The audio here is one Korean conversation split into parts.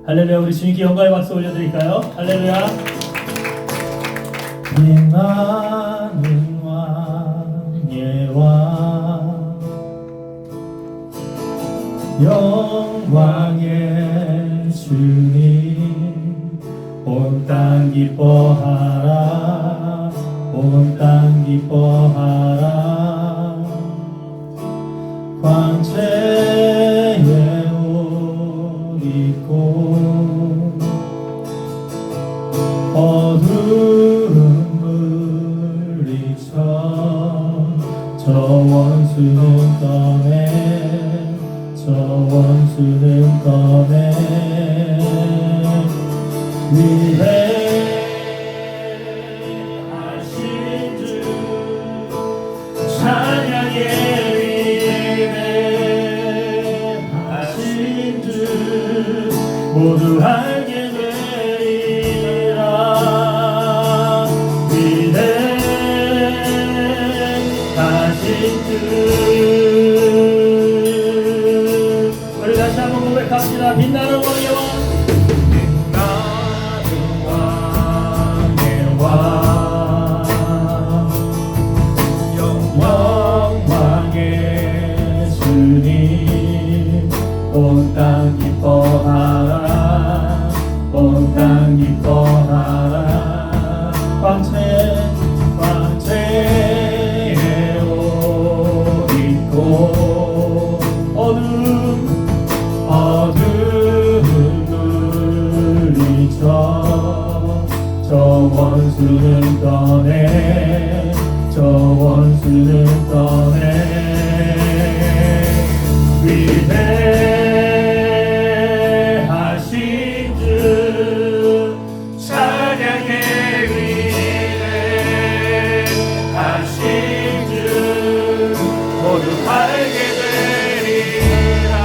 할렐루야. 우리 주님께 영광의 박수 올려드릴까요? 할렐루야. 빛나는 왕의 왕, 영광의 주님, 온 땅 기뻐하라, 온 땅 기뻐하라. 광채의 옷 입고 어두운 물리쳐 저 원수는 떠내, 저 원수는 떠내. 위대하신 주 찬양의 위대하신 주 모두 알게 되리라. 위대하신 주. 우리 다시 한번 고백합니다. 빛나는 왕의 왕, 온 땅 기뻐하라, 온 땅 기뻐하라. 광채의 옷 입고 어두운 물리쳐 저 원수는 떠내, 저 원수는 떠내. 위대하신 주 찬양의 위대하신 주 모두 알게 되리라.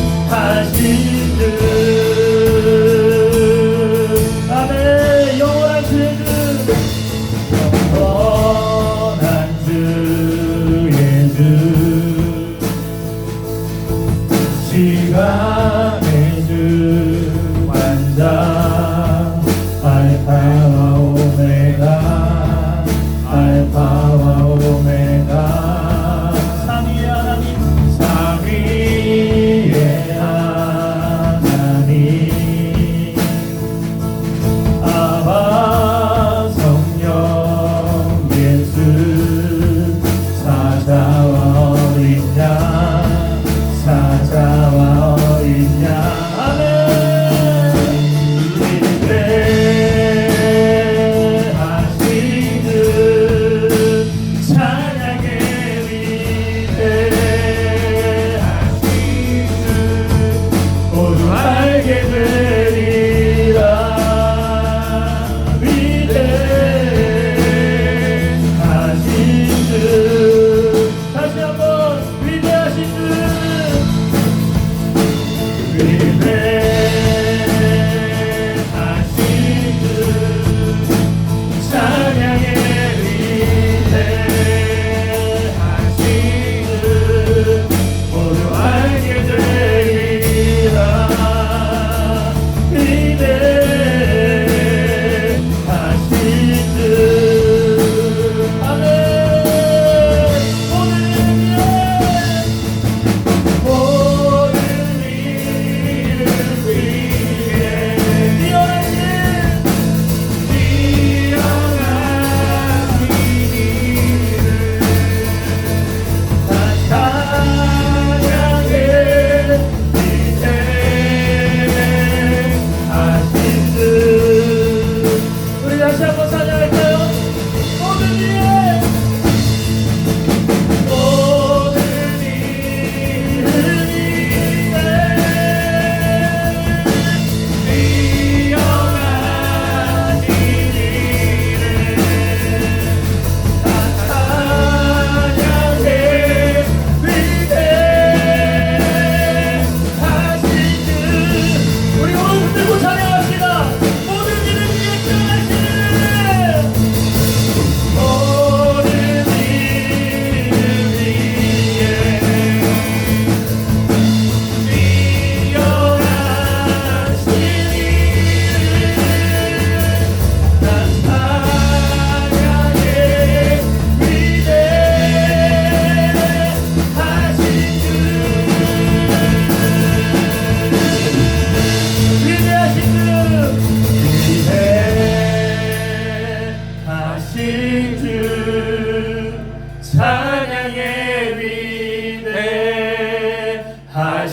위대하신 주. 아멘. 영원한 주의 주, 시간의 주 완전 알파와 오메가, 알파와 오메가. 삼위의 하나님, 삼위의 하나님, 아바 성령 예수 사자와 어린 양, 사자와 어린 양. 아멘. 위대하신 주 찬양의 위대하신 주 모두 알게 되리라. 위대하신 주. 다시 한번 위대하신 주. 위대하신 주 찬양의 위대하신 주 모두 알게 되리라. 위대하신 주. 아멘. 오늘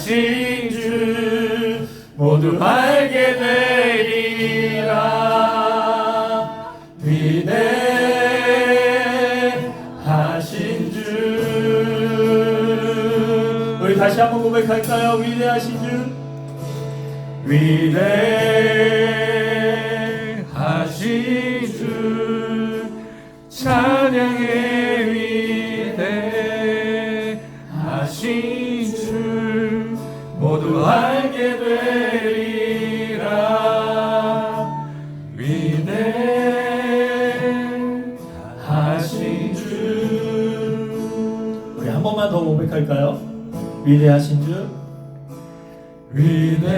하신 주 모두 알게 되리라. 위대하신 주. 우리 다시 한번 고백할까요? 위대하신 주. 위대하신 주 찬양의 위대하신 주 모두 알게 되리라. 위대하신 주. 우리 한 번만 더 고백할까요? 위대하신 주. 위대하신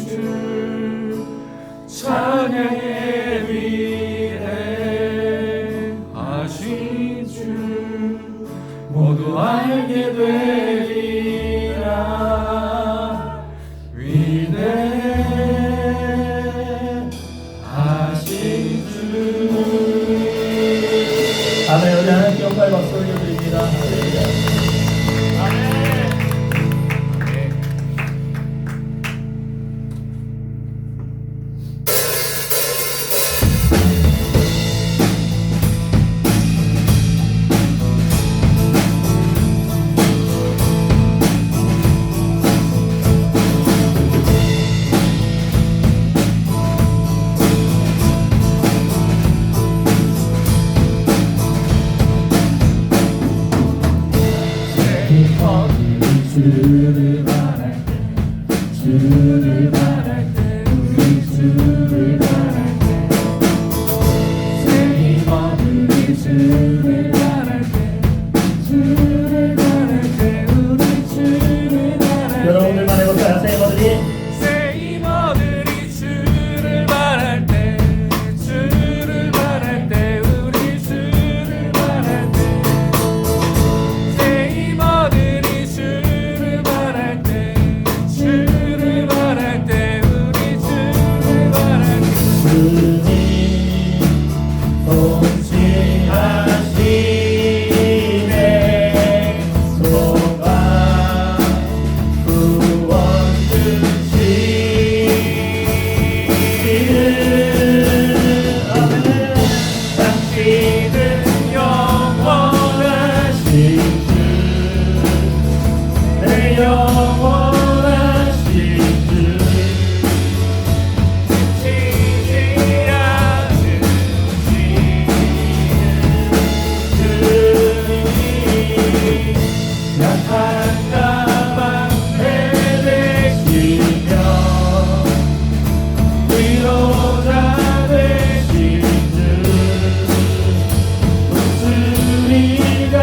주 찬양의 위대하신 주 모두 알게 되리라. 위대하신 주. 아멘. 우리 하나님께 영광 박수 올려드립니다. 주를 바랄 때, 주를 바랄 때, 우리 주를 바랄 때, 새 힘없는 주를 바랄 때, 주를 바랄 때, 우리 주를 바랄 때. 여러분들만 해볼까요? 새 힘없는 주를 바랄 때, 주를 바랄 때, 우리 주를 바랄 때, 새 힘없는 주를 바랄 때, 주를 바랄 때, 우리 주를 바랄 때. 주님 통치하시네. 소망 구원 주시는 아멘. 당신은 영원하신 주, 내 영원하신 주, 지치지 않으시는 주님. 약한 자만 해내시며 위로자 되신 주, 웃음이가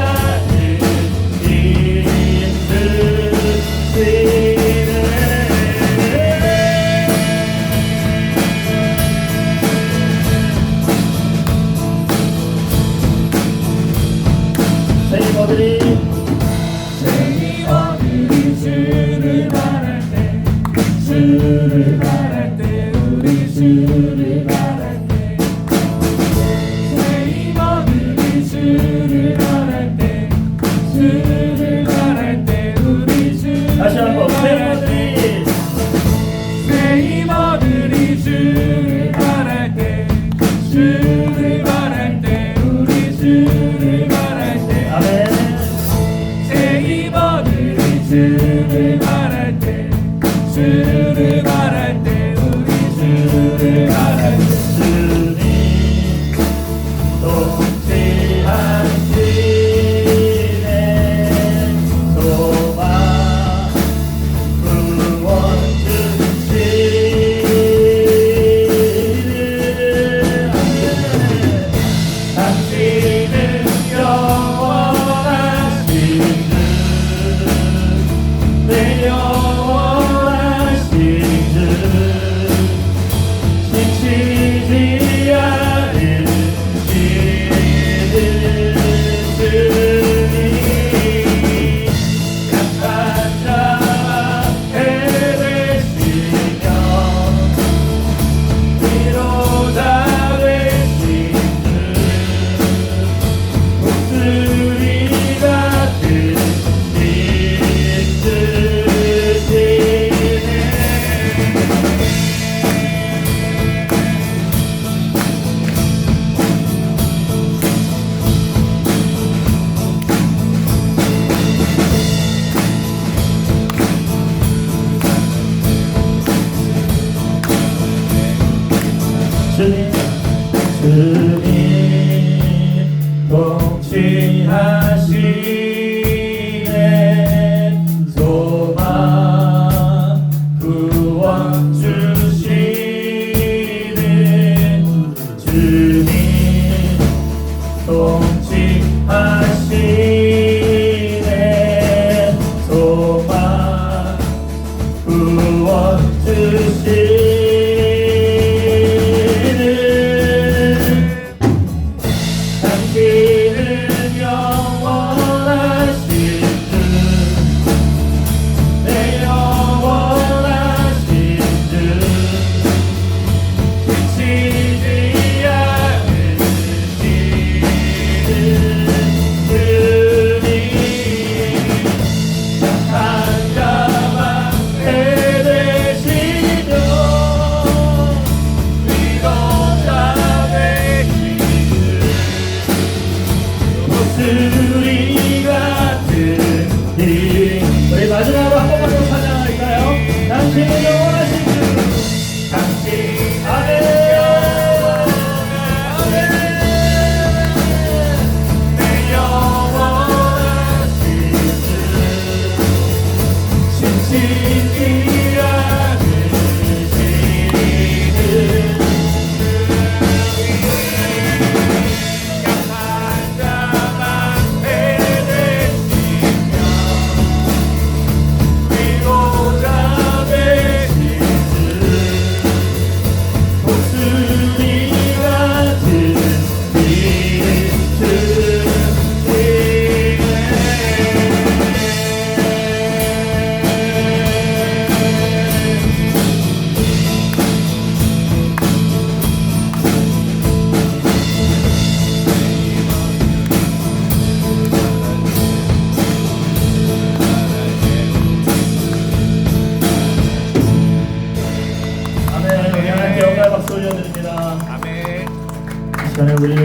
주를 바랄 때, 주를 바랄 때, 우리 주를 바랄 때, 새 힘없는 주를 바랄 때, 주를 바랄 때, 우리 주를 다시 한번 새 힘없는 주를 바랄 때, 주를 바랄 때, 우리 주를 바랄 때, 아멘. 새 힘없는 주를 바랄 때, 주를 바랄 때, 우리 주를 바랄 때, 주님 통치하시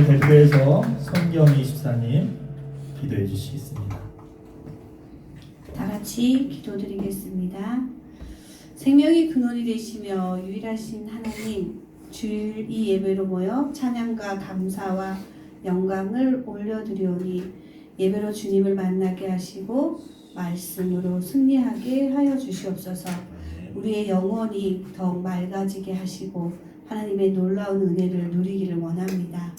오늘 대표해서 손경희 집사님 기도해 주시겠습니다. 다 같이 기도드리겠습니다. 생명의 근원이 되시며 유일하신 하나님, 주일 이 예배로 모여 찬양과 감사와 영광을 올려드리오니 예배로 주님을 만나게 하시고 말씀으로 승리하게 하여 주시옵소서. 우리의 영혼이 더욱 맑아지게 하시고 하나님의 놀라운 은혜를 누리기를 원합니다.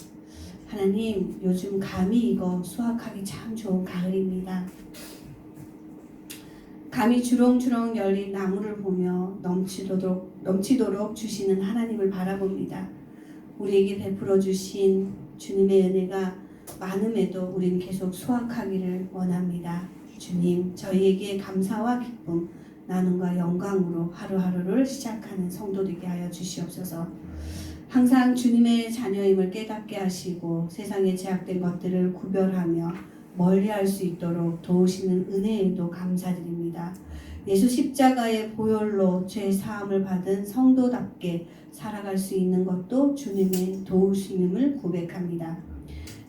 하나님, 요즘 감이 익어 수확하기 참 좋은 가을입니다. 감이 주렁주렁 열린 나무를 보며 넘치도록 주시는 하나님을 바라봅니다. 우리에게 베풀어 주신 주님의 은혜가 많음에도 우린 계속 수확하기를 원합니다. 주님, 저희에게 감사와 기쁨, 나눔과 영광으로 하루하루를 시작하는 성도 되게 하여 주시옵소서. 항상 주님의 자녀임을 깨닫게 하시고 세상에 제약된 것들을 구별하며 멀리할 수 있도록 도우시는 은혜에도 감사드립니다. 예수 십자가의 보혈로 죄 사함을 받은 성도답게 살아갈 수 있는 것도 주님의 도우심임을 고백합니다.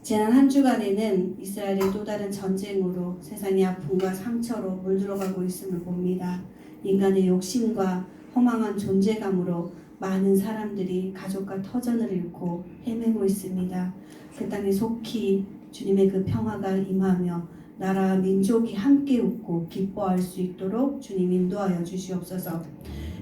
지난 한 주간에는 이스라엘의 또 다른 전쟁으로 세상의 아픔과 상처로 물들어가고 있음을 봅니다. 인간의 욕심과 허망한 존재감으로 많은 사람들이 가족과 터전을 잃고 헤매고 있습니다. 그 땅에 속히 주님의 그 평화가 임하며 나라와 민족이 함께 웃고 기뻐할 수 있도록 주님 인도하여 주시옵소서.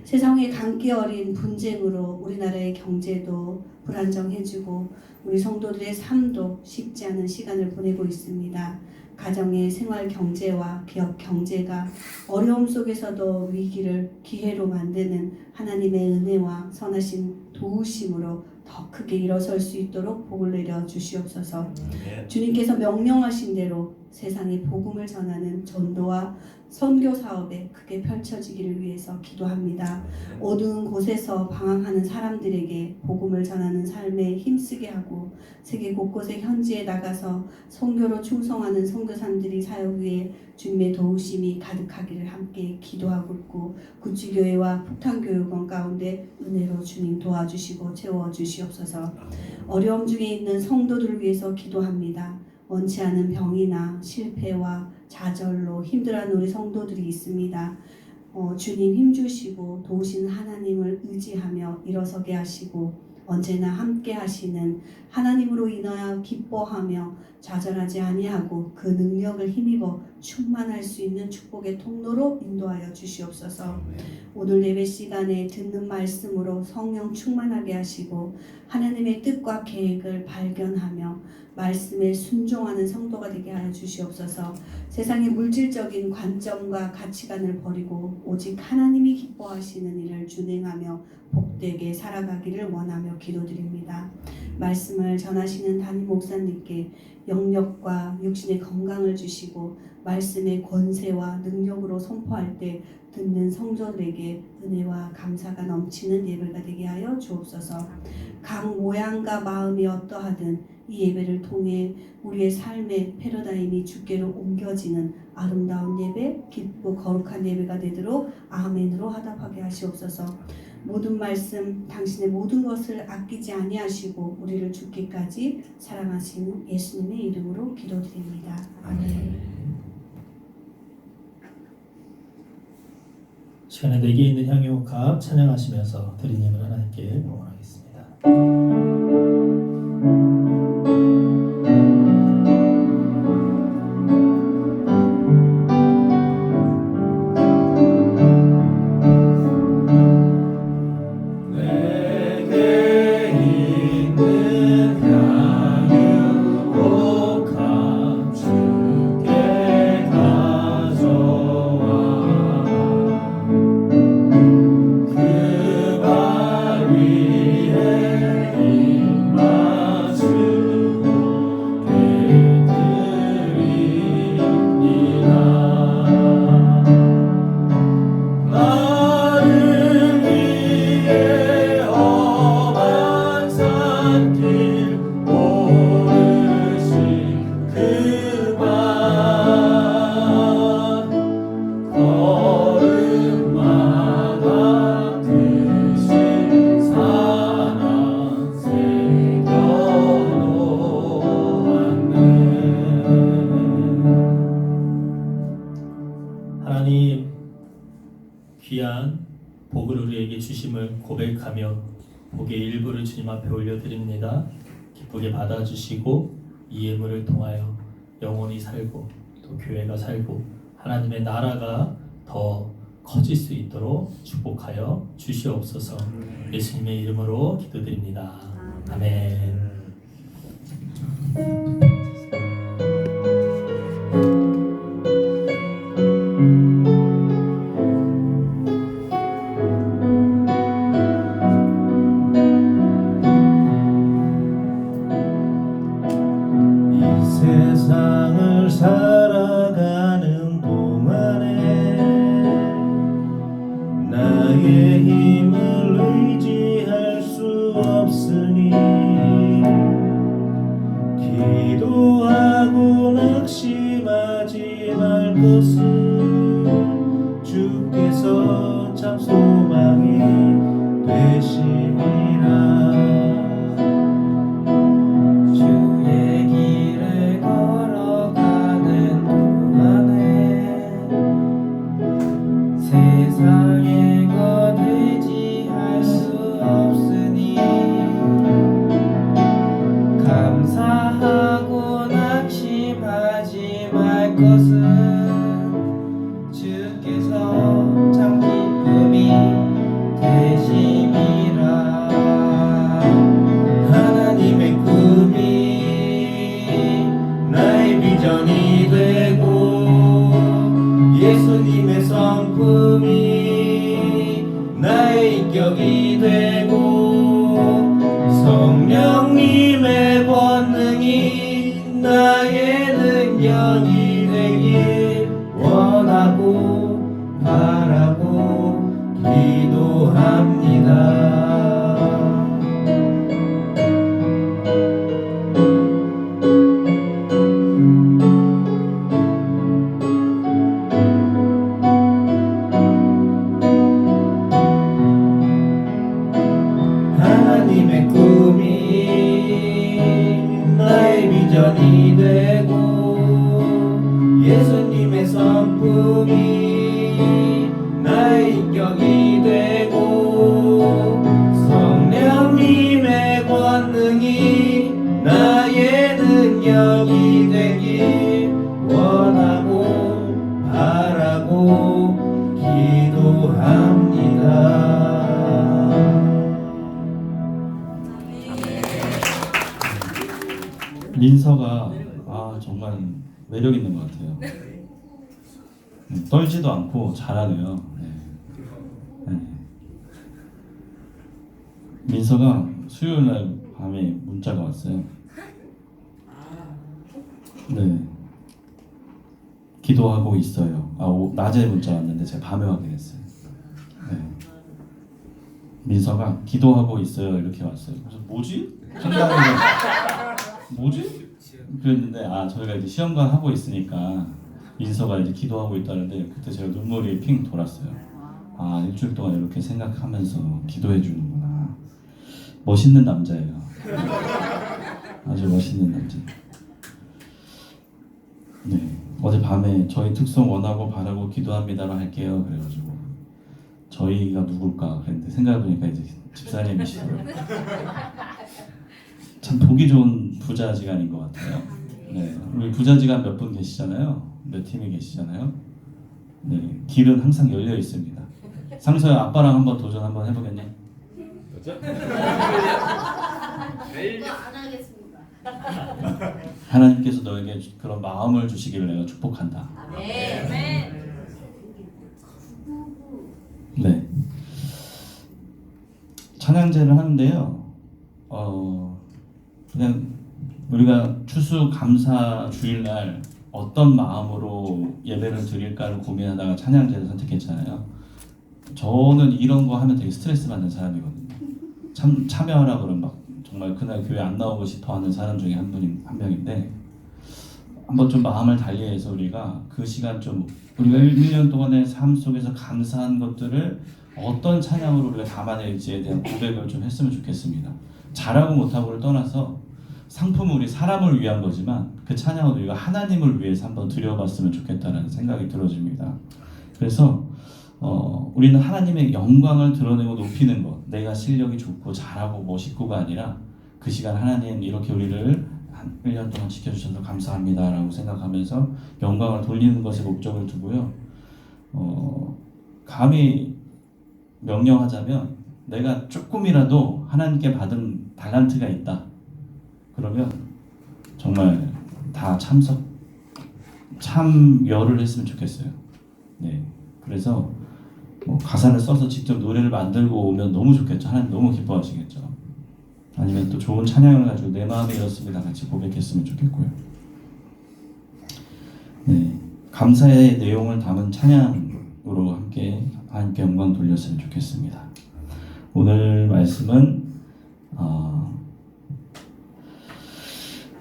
세상의 강기 어린 분쟁으로 우리나라의 경제도 불안정해지고 우리 성도들의 삶도 쉽지 않은 시간을 보내고 있습니다. 가정의 생활 경제와 기업 경제가 어려움 속에서도 위기를 기회로 만드는 하나님의 은혜와 선하신 도우심으로 더 크게 일어설 수 있도록 복을 내려 주시옵소서. 주님께서 명령하신 대로 세상에 복음을 전하는 전도와 선교 사업에 크게 펼쳐지기를 위해서 기도합니다. 어두운 곳에서 방황하는 사람들에게 복음을 전하는 삶에 힘쓰게 하고 세계 곳곳에 현지에 나가서 선교로 충성하는 선교사님들이 사역 위에 주님의 도우심이 가득하기를 함께 기도하고 있고 구치교회와 폭탄교육원 가운데 은혜로 주님 도와주시고 채워주시옵소서. 어려움 중에 있는 성도들을 위해서 기도합니다. 원치 않은 병이나 실패와 좌절로 힘들어하는 우리 성도들이 있습니다. 주님 힘주시고 도우시는 하나님을 의지하며 일어서게 하시고 언제나 함께 하시는 하나님으로 인하여 기뻐하며 좌절하지 아니하고 그 능력을 힘입어 충만할 수 있는 축복의 통로로 인도하여 주시옵소서. 오늘 예배 시간에 듣는 말씀으로 성령 충만하게 하시고 하나님의 뜻과 계획을 발견하며 말씀에 순종하는 성도가 되게 하여 주시옵소서. 세상의 물질적인 관점과 가치관을 버리고 오직 하나님이 기뻐하시는 일을 준행하며 복되게 살아가기를 원하며 기도드립니다. 말씀을 전하시는 담임 목사님께 영력과 육신의 건강을 주시고 말씀의 권세와 능력으로 선포할 때 듣는 성도들에게 은혜와 감사가 넘치는 예배가 되게 하여 주옵소서. 각 모양과 마음이 어떠하든 이 예배를 통해 우리의 삶의 패러다임이 주께로 옮겨지는 아름다운 예배, 기쁘고 거룩한 예배가 되도록 아멘으로 화답하게 하시옵소서. 모든 말씀 당신의 모든 것을 아끼지 아니하시고 우리를 죽기까지 사랑하시는 예수님의 이름으로 기도드립니다. 아멘. 시간에 내게 있는 향유값 찬양하시면서 드린 예물 하나님께 봉헌하겠습니다. 위에 귀한 복을 우리에게 주심을 고백하며 복의 일부를 주님 앞에 올려드립니다. 기쁘게 받아주시고 이 예물을 통하여 영혼이 살고 또 교회가 살고 하나님의 나라가 더 커질 수 있도록 축복하여 주시옵소서. 예수님의 이름으로 기도드립니다. 아멘. 세상을 살아가는 동안에 나의 힘을 의지할 수 없으니 기도하고 낙심하지 말 것은 주께서 참 소망이 되심이라. 세상의 것 의지할 수 없으니 감사하고 낙심하지 말 것은 주께서 참 기쁨이 되심이라. 하나님의 꿈이 나의 비전이 되고 예수님의 성품이 나의 인격이 되고 성령님의 권능이 나의 능력이 되길 원하고 바라고 기도합니다. 하나님의 꿈이 나의 비전이 되고 예수님의 성품이 나의 인격이 되고 성령님의 권능이 나의 능력이 되길 원하고 바라고 기도합니다. 민서가 정말 매력 있는 것 같아요. 떨지도 않고 잘하네요. 네. 민서가 수요일 날 밤에 문자가 왔어요. 네. 기도하고 있어요. 낮에 문자 왔는데 제가 밤에 확인했어요. 네. 민서가 기도하고 있어요 이렇게 왔어요. 그래서 뭐지? 생각하면 뭐지? 그랬는데 저희가 이제 시험관 하고 있으니까 민서가 이제 기도하고 있다는데 그때 제가 눈물이 핑 돌았어요. 일주일 동안 이렇게 생각하면서 기도해 주는구나. 멋있는 남자예요. 아주 멋있는 남자. 네, 어제 밤에 저희 특송 원하고 바라고 기도합니다로 할게요. 그래가지고 저희가 누굴까 그랬는데 생각해보니까 이제 집사님이시더라고요. 참 보기 좋은 부자지간인 것 같아요. 네, 우리 부자지간 몇 분 계시잖아요. 몇 팀이 계시잖아요. 네, 길은 항상 열려 있습니다. 상서야 아빠랑 한번 도전 한번 해보겠니? 도전? 안 하겠습니다. 하나님께서 너에게 그런 마음을 주시기를 내가 축복한다. 네. 네. 찬양제를 하는데요. 그냥 우리가 추수감사 주일날 어떤 마음으로 예배를 드릴까를 고민하다가 찬양제를 선택했잖아요. 저는 이런 거 하면 되게 스트레스 받는 사람이거든요. 참여하라 그러면 막 정말 그날 교회 안 나오고 싶어하는 사람 중에 한 명인데 한번 좀 마음을 달리해서 우리가 그 시간 좀 우리가 1년 동안의 삶 속에서 감사한 것들을 어떤 찬양으로 우리가 담아낼지에 대한 고백을 좀 했으면 좋겠습니다. 잘하고 못하고를 떠나서 상품은 우리 사람을 위한 거지만 그 찬양은 우리가 하나님을 위해서 한번 드려봤으면 좋겠다는 생각이 들어집니다. 그래서 우리는 하나님의 영광을 드러내고 높이는 것, 내가 실력이 좋고 잘하고 멋있고가 아니라 그 시간 하나님 이렇게 우리를 한 1년 동안 지켜주셔서 감사합니다라고 생각하면서 영광을 돌리는 것에 목적을 두고요. 감히 명령하자면 내가 조금이라도 하나님께 받은 달란트가 있다. 그러면 정말 다 참여를 했으면 좋겠어요. 네, 그래서 가사를 써서 직접 노래를 만들고 오면 너무 좋겠죠. 하나님 너무 기뻐하시겠죠. 아니면 또 좋은 찬양을 가지고 내 마음에 이렇습니다 같이 고백했으면 좋겠고요. 네, 감사의 내용을 담은 찬양으로 함께 하나님께 영광 돌렸으면 좋겠습니다. 오늘 말씀은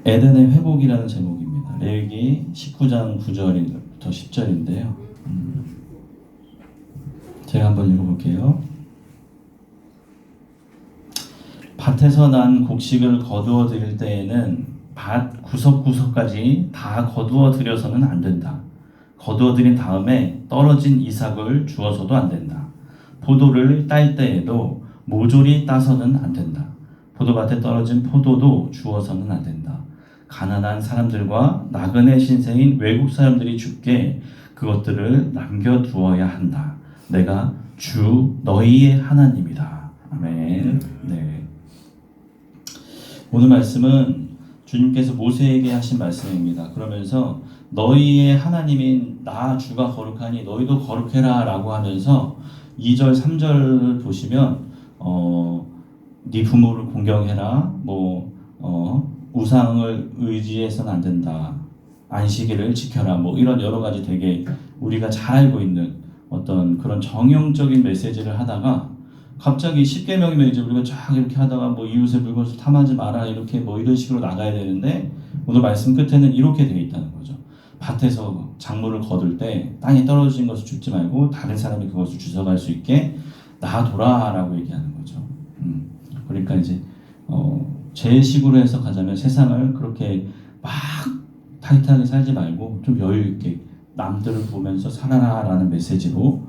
에덴의 회복이라는 제목입니다. 레위기 19장 9절부터 10절인데요. 제가 한번 읽어볼게요. 밭에서 난 곡식을 거두어 드릴 때에는 밭 구석구석까지 다 거두어 들여서는 안 된다. 거두어 들인 다음에 떨어진 이삭을 주어서도 안 된다. 포도를 딸 때에도 모조리 따서는 안 된다. 포도밭에 떨어진 포도도 주어서는 안 된다. 가난한 사람들과 나그네 신세인 외국 사람들이 죽게 그것들을 남겨두어야 한다. 내가 주 너희의 하나님이다. 아멘. 네. 오늘 말씀은 주님께서 모세에게 하신 말씀입니다. 그러면서 너희의 하나님인 나 주가 거룩하니 너희도 거룩해라 라고 하면서 2절 3절 보시면 네 부모를 공경해라, 우상을 의지해서는 안 된다, 안식일을 지켜라, 이런 여러 가지 되게 우리가 잘 알고 있는 어떤 그런 정형적인 메시지를 하다가 갑자기 10계명이면 이제 우리가 쫙 이렇게 하다가 이웃의 물건을 탐하지 마라 이렇게 이런 식으로 나가야 되는데 오늘 말씀 끝에는 이렇게 되어 있다는 거죠. 밭에서 작물을 거둘 때 땅에 떨어진 것을 줍지 말고 다른 사람이 그것을 주워갈 수 있게 놔둬라라고 얘기하는 거죠. 그러니까 이제 제 식으로 해석하자면 세상을 그렇게 막 타이트하게 살지 말고 좀 여유 있게 남들을 보면서 살아라라는 메시지로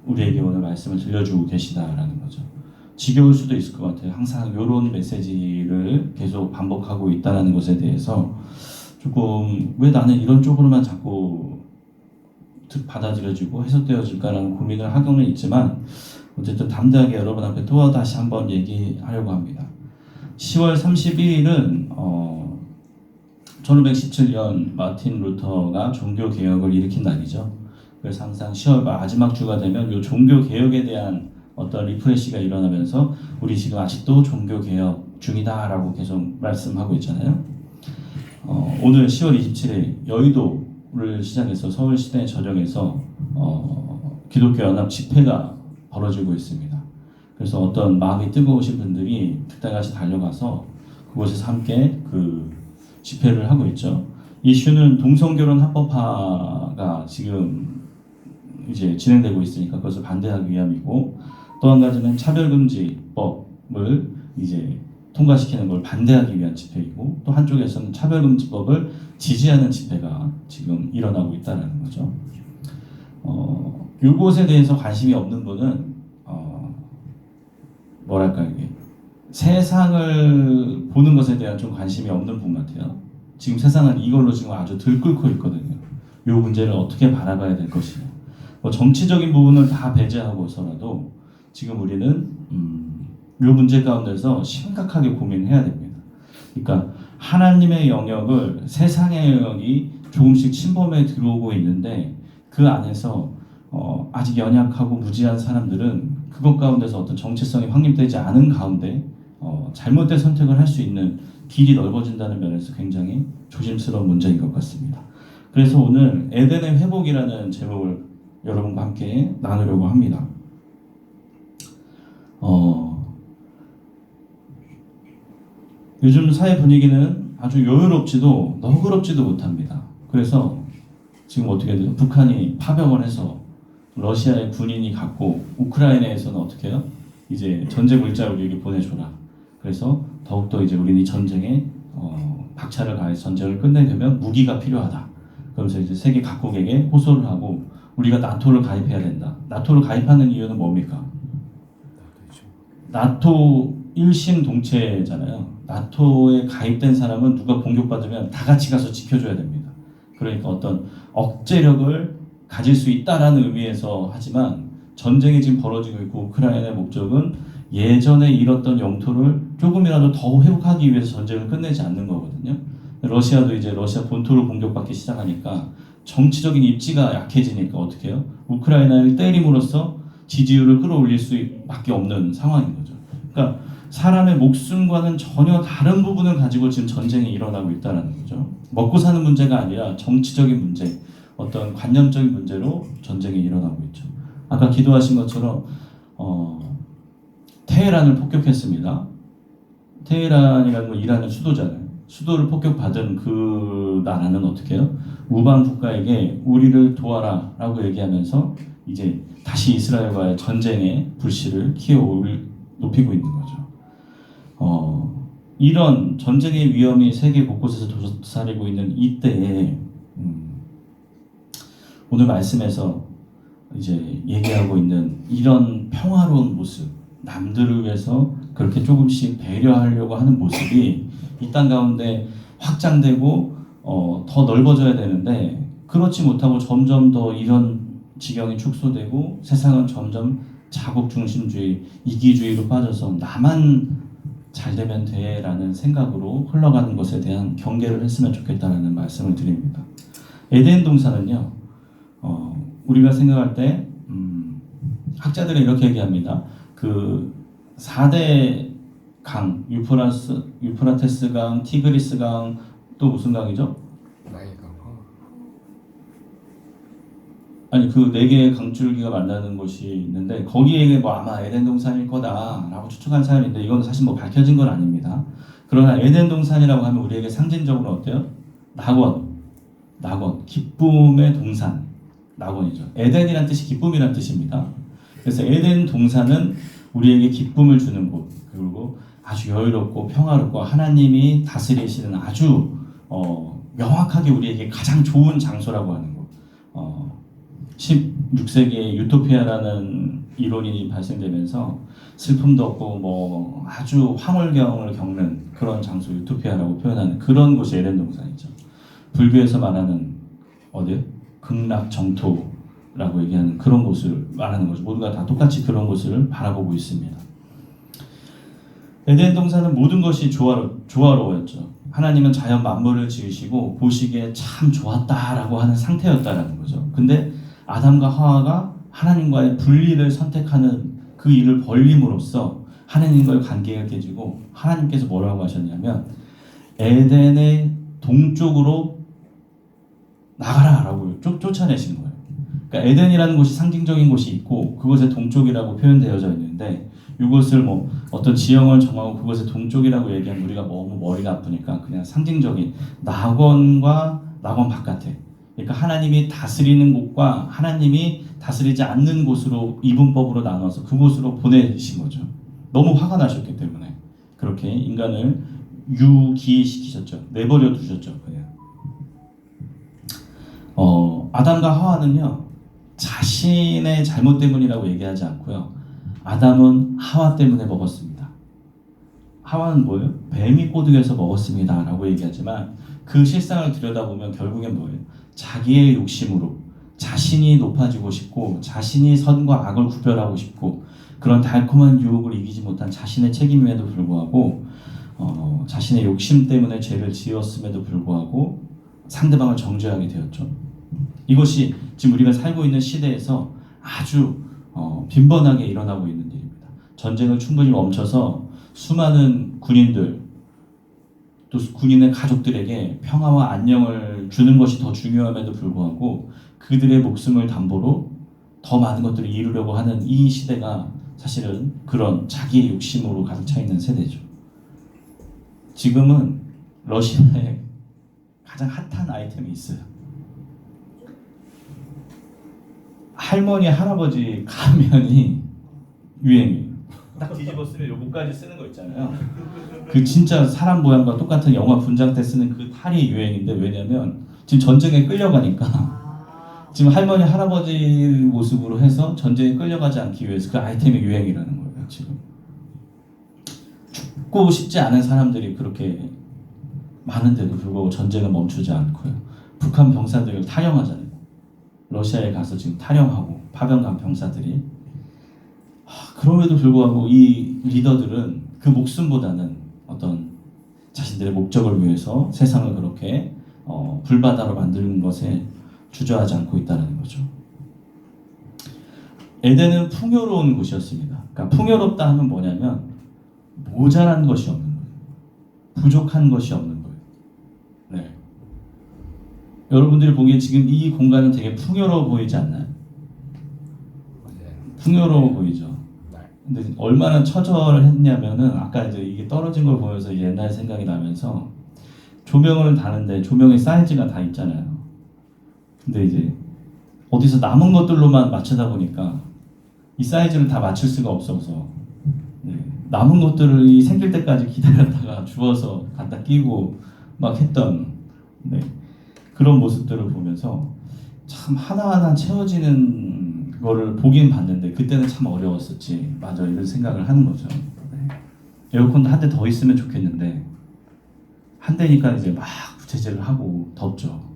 우리에게 오늘 말씀을 들려주고 계시다라는 거죠. 지겨울 수도 있을 것 같아요. 항상 이런 메시지를 계속 반복하고 있다는 것에 대해서 조금 왜 나는 이런 쪽으로만 자꾸 받아들여지고 해석되어질까라는 고민을 하고는 있지만 어쨌든 담대하게 여러분 앞에 또 다시 한번 얘기하려고 합니다. 10월 31일은 1517년 마틴 루터가 종교개혁을 일으킨 날이죠. 그래서 항상 10월 마지막 주가 되면 이 종교개혁에 대한 어떤 리프레시가 일어나면서 우리 지금 아직도 종교개혁 중이다라고 계속 말씀하고 있잖아요. 오늘 10월 27일 여의도를 시작해서 서울 시내 저녁에서 기독교 연합 집회가 벌어지고 있습니다. 그래서 어떤 마음이 뜨거우신 분들이 그때까지 달려가서 그곳에서 함께 그 집회를 하고 있죠. 이슈는 동성결혼 합법화가 지금 이제 진행되고 있으니까 그것을 반대하기 위함이고, 또 한 가지는 차별금지법을 이제 통과시키는 걸 반대하기 위한 집회이고, 또 한쪽에서는 차별금지법을 지지하는 집회가 지금 일어나고 있다는 거죠. 이것에 대해서 관심이 없는 분은 이게 세상을 보는 것에 대한 좀 관심이 없는 분 같아요. 지금 세상은 이걸로 지금 아주 들끓고 있거든요. 이 문제를 어떻게 바라봐야 될 것이냐. 정치적인 부분을 다 배제하고서라도 지금 우리는 이 문제 가운데서 심각하게 고민해야 됩니다. 그러니까 하나님의 영역을 세상의 영역이 조금씩 침범해 들어오고 있는데 그 안에서 아직 연약하고 무지한 사람들은 그것 가운데서 어떤 정체성이 확립되지 않은 가운데 잘못된 선택을 할 수 있는 길이 넓어진다는 면에서 굉장히 조심스러운 문제인 것 같습니다. 그래서 오늘 에덴의 회복이라는 제목을 여러분과 함께 나누려고 합니다. 요즘 사회 분위기는 아주 여유롭지도 너그럽지도 못합니다. 그래서 지금 어떻게 돼요? 북한이 파병을 해서 러시아의 군인이 갔고 우크라이나에서는 어떻게 해요? 이제 전쟁 물자를 우리에게 보내줘라. 그래서 더욱더 이제 우리는 이 전쟁에 박차를 가해서 전쟁을 끝내려면 무기가 필요하다. 그러면서 이제 세계 각국에게 호소를 하고 우리가 나토를 가입해야 된다. 나토를 가입하는 이유는 뭡니까? 나토 일심동체잖아요. 나토에 가입된 사람은 누가 공격받으면 다 같이 가서 지켜줘야 됩니다. 그러니까 어떤 억제력을 가질 수 있다라는 의미에서 하지만 전쟁이 지금 벌어지고 있고 우크라이나의 목적은 예전에 잃었던 영토를 조금이라도 더 회복하기 위해서 전쟁을 끝내지 않는 거거든요. 러시아도 이제 러시아 본토를 공격받기 시작하니까 정치적인 입지가 약해지니까 어떻게 해요? 우크라이나를 때림으로써 지지율을 끌어올릴 수밖에 없는 상황인 거죠. 그러니까 사람의 목숨과는 전혀 다른 부분을 가지고 지금 전쟁이 일어나고 있다는 거죠. 먹고 사는 문제가 아니라 정치적인 문제, 어떤 관념적인 문제로 전쟁이 일어나고 있죠. 아까 기도하신 것처럼 테헤란을 폭격했습니다. 테헤란이라는 건 이란의 수도잖아요. 수도를 폭격받은 그 나라는 어떻게 해요? 우방 국가에게 우리를 도와라 라고 얘기하면서 이제 다시 이스라엘과의 전쟁의 불씨를 높이고 있는 거죠. 이런 전쟁의 위험이 세계 곳곳에서 도사리고 있는 이때에 오늘 말씀에서 이제 얘기하고 있는 이런 평화로운 모습, 남들을 위해서 그렇게 조금씩 배려하려고 하는 모습이 이 땅 가운데 확장되고 더 넓어져야 되는데 그렇지 못하고 점점 더 이런 지경이 축소되고 세상은 점점 자국 중심주의, 이기주의로 빠져서 나만 잘 되면 돼라는 생각으로 흘러가는 것에 대한 경계를 했으면 좋겠다는 말씀을 드립니다. 에덴 동산은요, 우리가 생각할 때 학자들은 이렇게 얘기합니다. 그 4대 강, 유프라테스 강, 티그리스 강, 또 무슨 강이죠? 아니 그 4개의 강줄기가 만나는 곳이 있는데 거기에 뭐 아마 에덴 동산일 거다라고 추측한 사람인데 이건 사실 뭐 밝혀진 건 아닙니다. 그러나 에덴 동산이라고 하면 우리에게 상징적으로 어때요? 낙원, 기쁨의 동산, 낙원이죠. 에덴이란 뜻이 기쁨이란 뜻입니다. 그래서 에덴 동산은 우리에게 기쁨을 주는 곳, 그리고 아주 여유롭고 평화롭고 하나님이 다스리시는 아주 명확하게 우리에게 가장 좋은 장소라고 하는 곳. 16세기에 유토피아라는 이론이 발생되면서 슬픔도 없고 뭐 아주 황홀경을 겪는 그런 장소 유토피아라고 표현하는 그런 곳이 에덴 동산이죠. 불교에서 말하는 어디요? 극락정토라고 얘기하는 그런 곳을 말하는 거죠. 모두가 다 똑같이 그런 곳을 바라보고 있습니다. 에덴 동산은 모든 것이 조화로웠죠. 하나님은 자연 만물을 지으시고 보시기에 참 좋았다라고 하는 상태였다라는 거죠. 근데 아담과 하와가 하나님과의 분리를 선택하는 그 일을 벌림으로써 하나님과의 관계가 깨지고 하나님께서 뭐라고 하셨냐면 에덴의 동쪽으로 나가라라고 쫓아내신 거예요. 그러니까 에덴이라는 곳이 상징적인 곳이 있고 그곳의 동쪽이라고 표현되어져 있는데 이것을 뭐 어떤 지형을 정하고 그것의 동쪽이라고 얘기하면 우리가 너무 머리가 아프니까 그냥 상징적인 낙원과 낙원 바깥에, 그러니까 하나님이 다스리는 곳과 하나님이 다스리지 않는 곳으로 이분법으로 나눠서 그곳으로 보내신 거죠. 너무 화가 나셨기 때문에 그렇게 인간을 유기시키셨죠. 내버려 두셨죠. 그냥 아담과 하와는요 자신의 잘못 때문이라고 얘기하지 않고요, 아담은 하와 때문에 먹었습니다. 하와는 뭐예요? 뱀이 꼬드겨서 먹었습니다 라고 얘기하지만 그 실상을 들여다보면 결국엔 뭐예요? 자기의 욕심으로 자신이 높아지고 싶고 자신이 선과 악을 구별하고 싶고 그런 달콤한 유혹을 이기지 못한 자신의 책임임에도 불구하고 자신의 욕심 때문에 죄를 지었음에도 불구하고 상대방을 정죄하게 되었죠. 이것이 지금 우리가 살고 있는 시대에서 아주 빈번하게 일어나고 있는 일입니다. 전쟁을 충분히 멈춰서 수많은 군인들 또 군인의 가족들에게 평화와 안녕을 주는 것이 더 중요함에도 불구하고 그들의 목숨을 담보로 더 많은 것들을 이루려고 하는 이 시대가 사실은 그런 자기의 욕심으로 가득 차 있는 세대죠. 지금은 러시아에 가장 핫한 아이템이 있어요. 할머니, 할아버지 가면이 유행이에요. 딱 뒤집어 쓰면 요거까지 쓰는 거 있잖아요. 그 진짜 사람 모양과 똑같은 영화 분장 때 쓰는 그 탈이 유행인데 왜냐면 지금 전쟁에 끌려가니까 지금 할머니 할아버지 모습으로 해서 전쟁에 끌려가지 않기 위해서 그 아이템이 유행이라는 거예요. 지금 죽고 싶지 않은 사람들이 그렇게 많은데도 불구하고 전쟁은 멈추지 않고요. 북한 병사들을 탈영하잖아요. 러시아에 가서 지금 탈영하고 파병간 병사들이. 그럼에도 불구하고 이 리더들은 그 목숨보다는 어떤 자신들의 목적을 위해서 세상을 그렇게 불바다로 만드는 것에 주저하지 않고 있다는 거죠. 에덴은 풍요로운 곳이었습니다. 그러니까 풍요롭다 하면 뭐냐면 모자란 것이 없는 거예요. 부족한 것이 없는 거예요. 네. 여러분들이 보기에 지금 이 공간은 되게 풍요로워 보이지 않나요? 풍요로워 보이죠. 근데 얼마나 처절했냐면은 아까 이제 이게 떨어진 걸 보면서 옛날 생각이 나면서 조명을 다는데 조명의 사이즈가 다 있잖아요. 근데 이제 어디서 남은 것들로만 맞추다 보니까 이 사이즈를 다 맞출 수가 없어서 남은 것들을 이 생길 때까지 기다렸다가 주워서 갖다 끼고 막 했던 그런 모습들을 보면서 참 하나하나 채워지는 거를 보긴 봤는데 그때는 참 어려웠었지. 맞아, 이런 생각을 하는 거죠. 에어컨도 한 대 더 있으면 좋겠는데 한 대니까 이제 막 부채질을 하고 덥죠.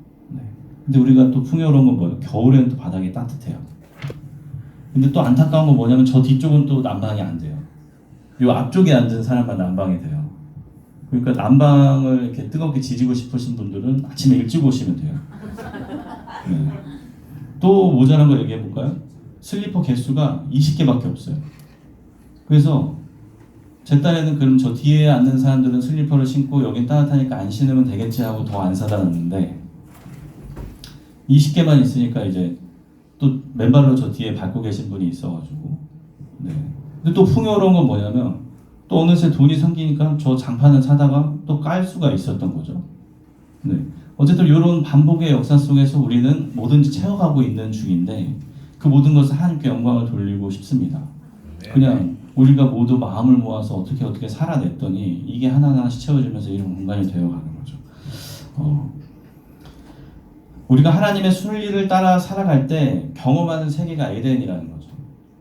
근데 우리가 또 풍요로운 건 뭐예요? 겨울에는 또 바닥이 따뜻해요. 근데 또 안타까운 건 뭐냐면 저 뒤쪽은 또 난방이 안 돼요. 요 앞쪽에 앉은 사람만 난방이 돼요. 그러니까 난방을 이렇게 뜨겁게 지지고 싶으신 분들은 아침에 일찍 오시면 돼요. 또 모자란 거 얘기해 볼까요? 슬리퍼 개수가 20개밖에 없어요. 그래서 제 딴에는 그럼 저 뒤에 앉는 사람들은 슬리퍼를 신고 여긴 따뜻하니까 안 신으면 되겠지 하고 더 안 사다 놨는데 20개만 있으니까 이제 또 맨발로 저 뒤에 밟고 계신 분이 있어가지고 근데 또 풍요로운 건 뭐냐면 또 어느새 돈이 생기니까 저 장판을 사다가 또 깔 수가 있었던 거죠. 어쨌든 이런 반복의 역사 속에서 우리는 뭐든지 채워가고 있는 중인데 그 모든 것을 하나님께 영광을 돌리고 싶습니다. 그냥 우리가 모두 마음을 모아서 어떻게 살아냈더니 이게 하나하나씩 채워지면서 이런 공간이 되어가는 거죠. 우리가 하나님의 순리를 따라 살아갈 때 경험하는 세계가 에덴이라는 거죠.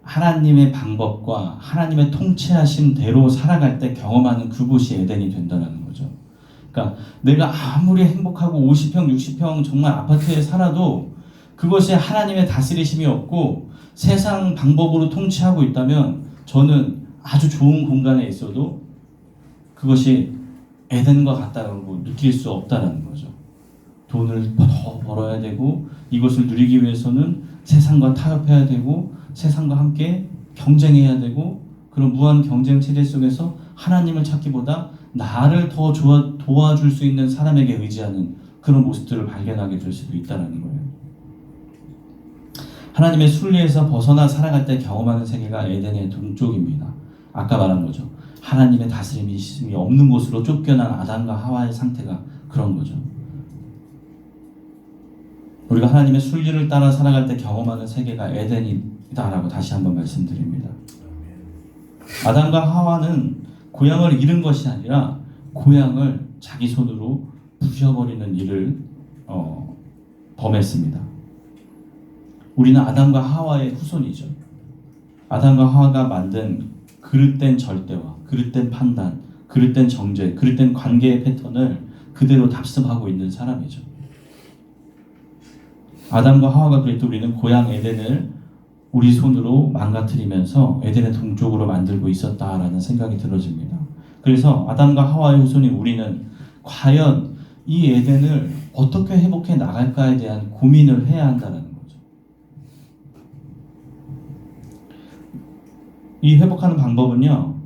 하나님의 방법과 하나님의 통치하신 대로 살아갈 때 경험하는 그곳이 에덴이 된다는 거죠. 그러니까 내가 아무리 행복하고 50평, 60평 정말 아파트에 살아도 그것이 하나님의 다스리심이 없고 세상 방법으로 통치하고 있다면 저는 아주 좋은 공간에 있어도 그것이 에덴과 같다고 느낄 수 없다는 거죠. 돈을 더 벌어야 되고 이것을 누리기 위해서는 세상과 타협해야 되고 세상과 함께 경쟁해야 되고 그런 무한 경쟁 체제 속에서 하나님을 찾기보다 나를 더 도와줄 수 있는 사람에게 의지하는 그런 모습들을 발견하게 될 수도 있다는 거예요. 하나님의 순리에서 벗어나 살아갈 때 경험하는 세계가 에덴의 동쪽입니다. 아까 말한 거죠. 하나님의 다스림이 없는 곳으로 쫓겨난 아담과 하와의 상태가 그런 거죠. 우리가 하나님의 순리를 따라 살아갈 때 경험하는 세계가 에덴이다라고 다시 한번 말씀드립니다. 아담과 하와는 고향을 잃은 것이 아니라 고향을 자기 손으로 부셔버리는 일을 범했습니다. 우리는 아담과 하와의 후손이죠. 아담과 하와가 만든 그릇된 절대와 그릇된 판단, 그릇된 정죄, 그릇된 관계의 패턴을 그대로 답습하고 있는 사람이죠. 아담과 하와가 그랬듯 우리는 고향 에덴을 우리 손으로 망가뜨리면서 에덴의 동쪽으로 만들고 있었다라는 생각이 들어집니다. 그래서 아담과 하와의 후손인 우리는 과연 이 에덴을 어떻게 회복해 나갈까에 대한 고민을 해야 한다는 거죠. 이 회복하는 방법은요,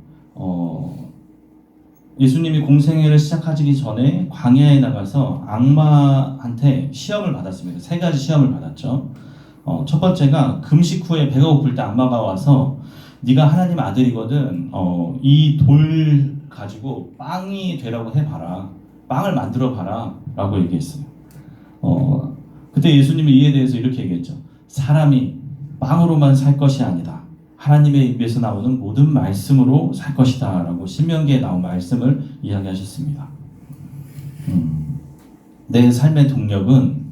예수님이 공생애를 시작하기 전에 광야에 나가서 악마한테 시험을 받았습니다. 3가지 시험을 받았죠. 첫 번째가 금식 후에 배가 고플 때 악마가 와서 네가 하나님 아들이거든 이 돌 가지고 빵이 되라고 해봐라. 빵을 만들어 봐라 라고 얘기했어요. 그때 예수님이 이에 대해서 이렇게 얘기했죠. 사람이 빵으로만 살 것이 아니다. 하나님의 입에서 나오는 모든 말씀으로 살 것이다 라고 신명기에 나온 말씀을 이야기하셨습니다. 내 삶의 동력은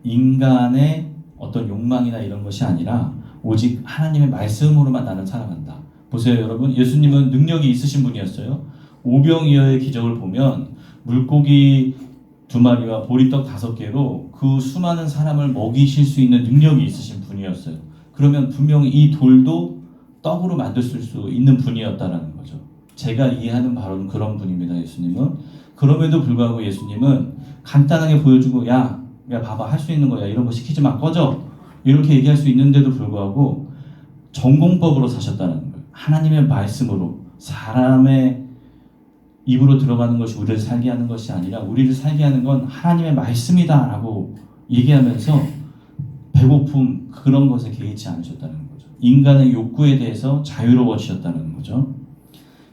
인간의 어떤 욕망이나 이런 것이 아니라 오직 하나님의 말씀으로만 나는 살아간다. 보세요 여러분, 예수님은 능력이 있으신 분이었어요. 오병이어의 기적을 보면 물고기 2마리와 보리떡 5개로 그 수많은 사람을 먹이실 수 있는 능력이 있으신 분이었어요. 그러면 분명히 이 돌도 떡으로 만들 수 있는 분이었다라는 거죠. 제가 이해하는 바로는 그런 분입니다. 예수님은. 그럼에도 불구하고 예수님은 간단하게 보여주고 야 봐봐 할 수 있는 거야 이런 거 시키지 마 꺼져 이렇게 얘기할 수 있는데도 불구하고 전공법으로 사셨다는 거예요. 하나님의 말씀으로 사람의 입으로 들어가는 것이 우리를 살게 하는 것이 아니라 우리를 살게 하는 건 하나님의 말씀이다라고 얘기하면서 배고픔 그런 것에 개의치 않으셨다는 거죠. 인간의 욕구에 대해서 자유로워지셨다는 거죠.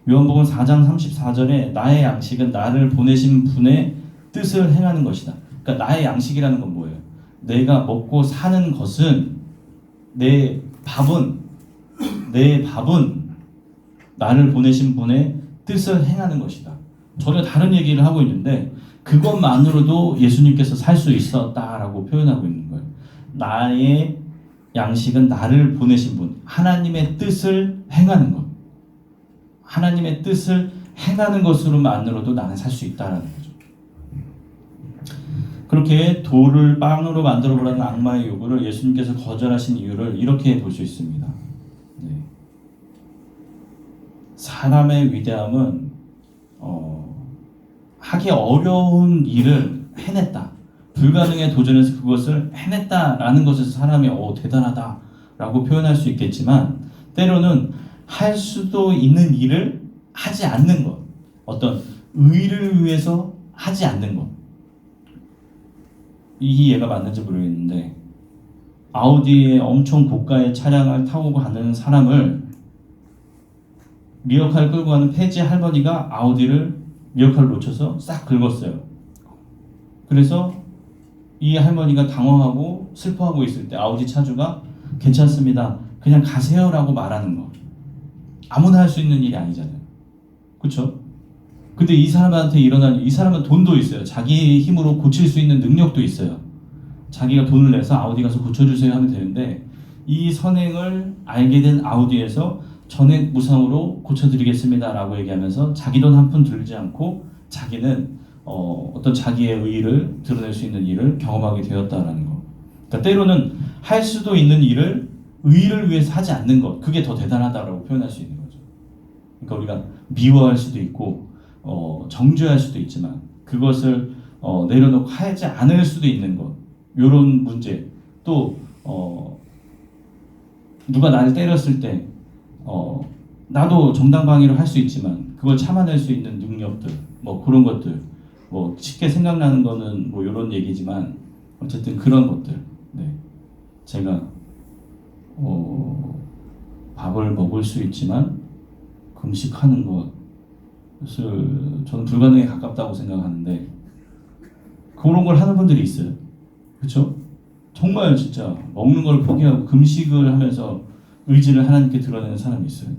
요한복음 4장 34절에 나의 양식은 나를 보내신 분의 뜻을 행하는 것이다. 그러니까 나의 양식이라는 건 뭐예요? 내가 먹고 사는 것은 내 밥은 나를 보내신 분의 뜻을 행하는 것이다. 전혀 다른 얘기를 하고 있는데 그것만으로도 예수님께서 살 수 있었다라고 표현하고 있는 거예요. 나의 양식은 나를 보내신 분, 하나님의 뜻을 행하는 것. 하나님의 뜻을 행하는 것으로만으로도 나는 살 수 있다라는 거죠. 그렇게 돌을 빵으로 만들어 보라는 악마의 요구를 예수님께서 거절하신 이유를 이렇게 볼 수 있습니다. 네. 사람의 위대함은 하기 어려운 일을 해냈다. 불가능에 도전해서 그것을 해냈다라는 것에서 사람이 대단하다라고 표현할 수 있겠지만 때로는 할 수도 있는 일을 하지 않는 것, 어떤 의를 위해서 하지 않는 것. 이 예가 맞는지 모르겠는데 아우디의 엄청 고가의 차량을 타고 가는 사람을 리어카를 끌고 가는 폐지 할머니가 아우디를 리어카를 놓쳐서 싹 긁었어요. 그래서 이 할머니가 당황하고 슬퍼하고 있을 때 아우디 차주가 괜찮습니다. 그냥 가세요라고 말하는 거. 아무나 할 수 있는 일이 아니잖아요. 그렇죠? 근데 이 사람한테 이 사람은 돈도 있어요. 자기 힘으로 고칠 수 있는 능력도 있어요. 자기가 돈을 내서 아우디 가서 고쳐주세요 하면 되는데 이 선행을 알게 된 아우디에서 전액 무상으로 고쳐드리겠습니다 라고 얘기하면서 자기 돈 한 푼 들지 않고 자기는 어떤 자기의 의의를 드러낼 수 있는 일을 경험하게 되었다라는 거. 그러니까 때로는 할 수도 있는 일을 의의를 위해서 하지 않는 것, 그게 더 대단하다라고 표현할 수 있는 거죠. 그러니까 우리가 미워할 수도 있고 정죄할 수도 있지만 그것을 내려놓고 하지 않을 수도 있는 것, 이런 문제. 또 누가 나를 때렸을 때 나도 정당방위를 할 수 있지만 그걸 참아낼 수 있는 능력들, 뭐 그런 것들, 뭐 쉽게 생각나는 거는 뭐 이런 얘기지만 어쨌든 그런 것들. 네. 제가 밥을 먹을 수 있지만 금식하는 것을 저는 불가능에 가깝다고 생각하는데 그런 걸 하는 분들이 있어요. 그렇죠? 정말 진짜 먹는 걸 포기하고 금식을 하면서 의지를 하나님께 드러내는 사람이 있어요.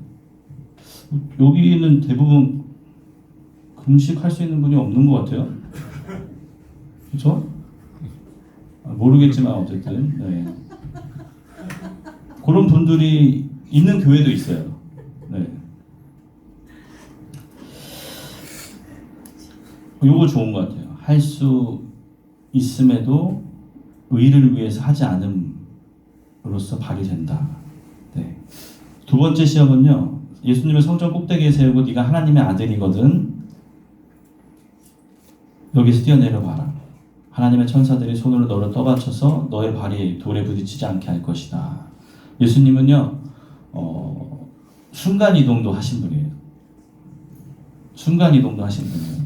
여기는 대부분 금식할 수 있는 분이 없는 것 같아요. 그렇죠? 모르겠지만 어쨌든 네. 그런 분들이 있는 교회도 있어요. 네. 요거 좋은 것 같아요. 할 수 있음에도 의를 위해서 하지 않음으로써 발휘된다. 네. 두 번째 시험은요. 예수님을 성전 꼭대기에 세우고 네가 하나님의 아들이거든 여기서 뛰어내려 봐라. 하나님의 천사들이 손으로 너를 떠받쳐서 너의 발이 돌에 부딪히지 않게 할 것이다. 예수님은요 순간이동도 하신 분이에요. 순간이동도 하신 분이에요.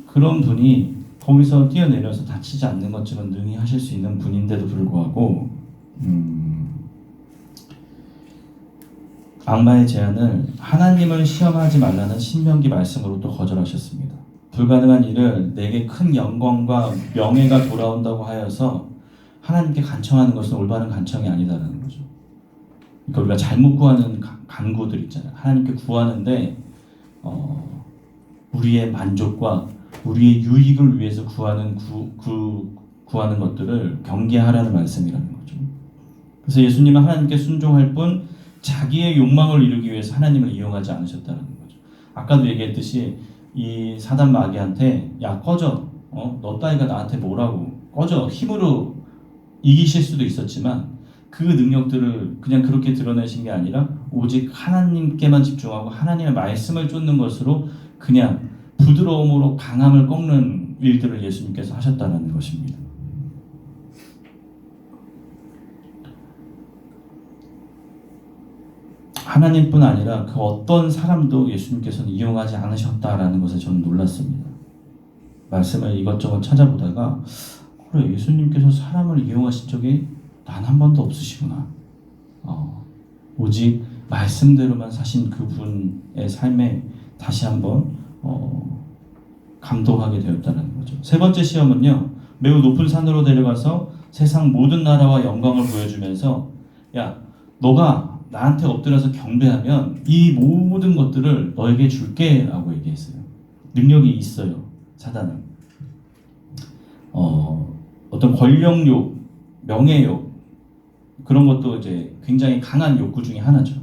그런 분이 거기서 뛰어내려서 다치지 않는 것처럼 능히 하실 수 있는 분인데도 불구하고 악마의 제안을 하나님을 시험하지 말라는 신명기 말씀으로 또 거절하셨습니다. 불가능한 일을 내게 큰 영광과 명예가 돌아온다고 하여서 하나님께 간청하는 것은 올바른 간청이 아니다라는 거죠. 그러니까 우리가 잘못 구하는 간구들 있잖아요. 하나님께 구하는데 우리의 만족과 우리의 유익을 위해서 구하는 구하는 것들을 경계하라는 말씀이라는 거죠. 그래서 예수님은 하나님께 순종할 뿐 자기의 욕망을 이루기 위해서 하나님을 이용하지 않으셨다는 거죠. 아까도 얘기했듯이 이 사단 마귀한테 야 꺼져, 너 따위가 나한테 뭐라고, 꺼져, 힘으로 이기실 수도 있었지만 그 능력들을 그냥 그렇게 드러내신 게 아니라 오직 하나님께만 집중하고 하나님의 말씀을 쫓는 것으로 그냥 부드러움으로 강함을 꺾는 일들을 예수님께서 하셨다는 것입니다. 하나님뿐 아니라 그 어떤 사람도 예수님께서는 이용하지 않으셨다라는 것에 저는 놀랐습니다. 말씀을 이것저것 찾아보다가 그래, 예수님께서 사람을 이용하신 적이 단 한 번도 없으시구나. 오직 말씀대로만 사신 그분의 삶에 다시 한번 감동하게 되었다는 거죠. 세 번째 시험은요, 매우 높은 산으로 데려가서 세상 모든 나라와 영광을 보여주면서 야, 너가 나한테 엎드려서 경배하면 이 모든 것들을 너에게 줄게 라고 얘기했어요. 능력이 있어요, 사단은. 어떤 권력욕, 명예욕, 그런 것도 이제 굉장히 강한 욕구 중에 하나죠.